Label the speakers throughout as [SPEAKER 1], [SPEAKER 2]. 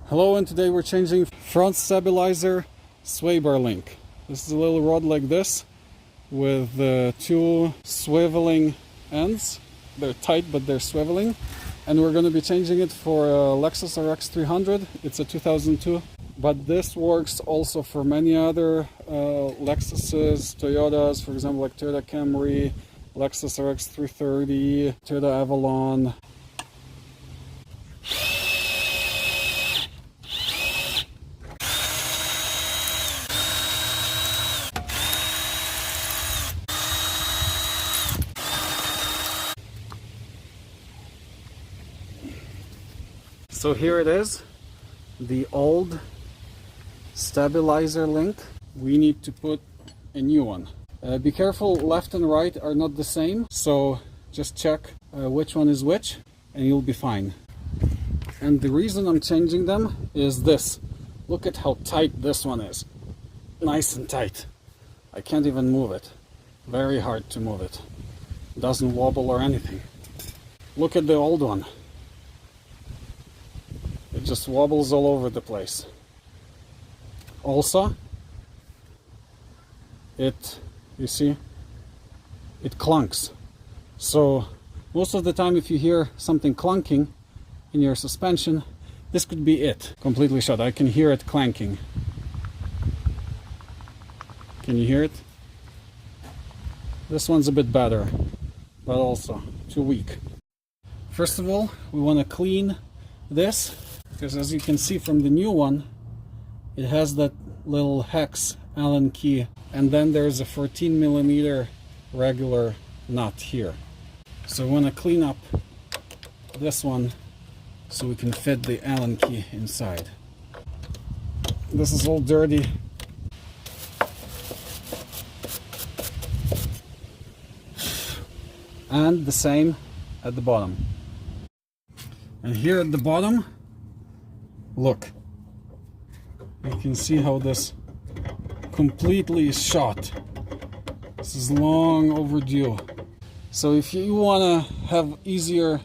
[SPEAKER 1] Hello, and today we're changing front stabilizer sway bar link. This is a little rod like this with two swiveling ends. They're tight, but they're swiveling. And we're going to be changing it for a Lexus RX300. It's a 2002. But this works also for many other Lexuses, Toyotas, for example, like Toyota Camry, Lexus RX330, Toyota Avalon. So here it is, the old stabilizer link. We need to put a new one. Be careful, left and right are not the same, so just check which one is which and you'll be fine. And the reason I'm changing them is this. Look at how tight this one is. Nice and tight. I can't even move it. Very hard to move it. Doesn't wobble or anything. Look at the old one. It just wobbles all over the place. Also, you see, it clunks. So most of the time if you hear something clunking in your suspension, this could be it. Completely shut. I can hear it clanking. Can you hear it? This one's a bit better, but also too weak. First of all, we want to clean this, because as you can see from the new one, it has that little hex Allen key, and then there's a 14mm regular nut here. So we want to clean up this one so we can fit the Allen key inside. This is all dirty. And the same at the bottom. And here at the bottom, look, you can see how this completely is shot. This is long overdue. So if you want to have easier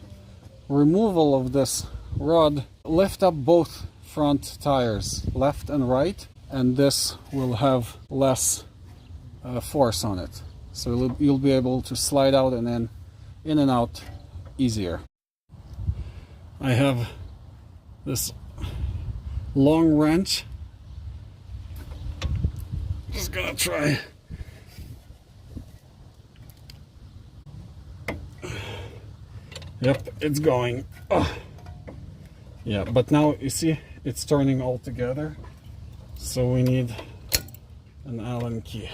[SPEAKER 1] removal of this rod, lift up both front tires, left and right, and this will have less force on it. So you'll be able to slide out and then in and out easier. I have this long wrench. Just gonna try. Yep, it's going. Oh. Yeah, but now you see it's turning all together. So we need an Allen key.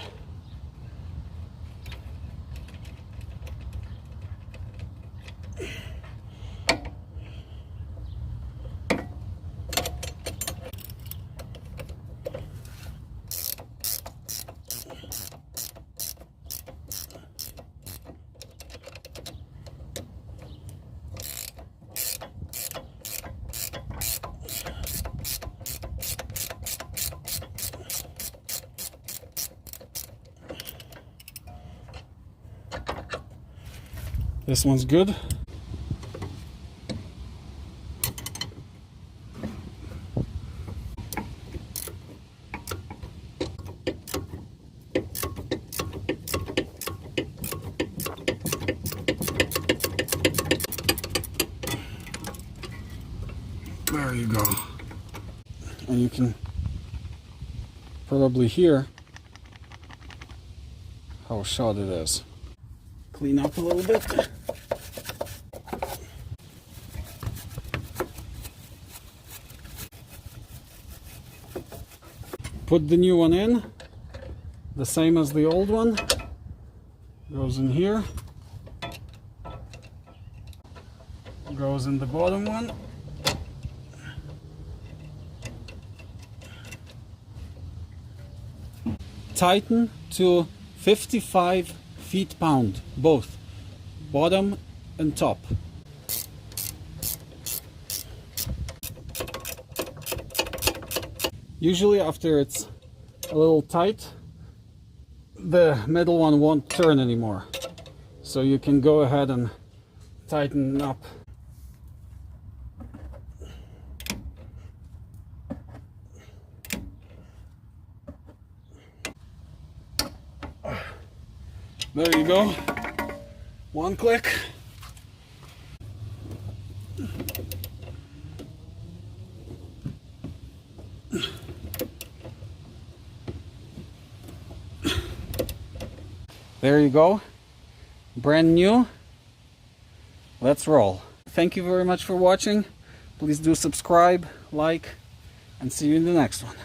[SPEAKER 1] This one's good. There you go. And you can probably hear how short it is. Clean up a little bit. Put the new one in, the same as the old one. Goes in here. Goes in the bottom one. Tighten to 55 feet-pound, both bottom and top. Usually after it's a little tight, the middle one won't turn anymore. So you can go ahead and tighten up. There you go. One click. There you go. Brand new. Let's roll. Thank you very much for watching. Please do subscribe, like, and see you in the next one.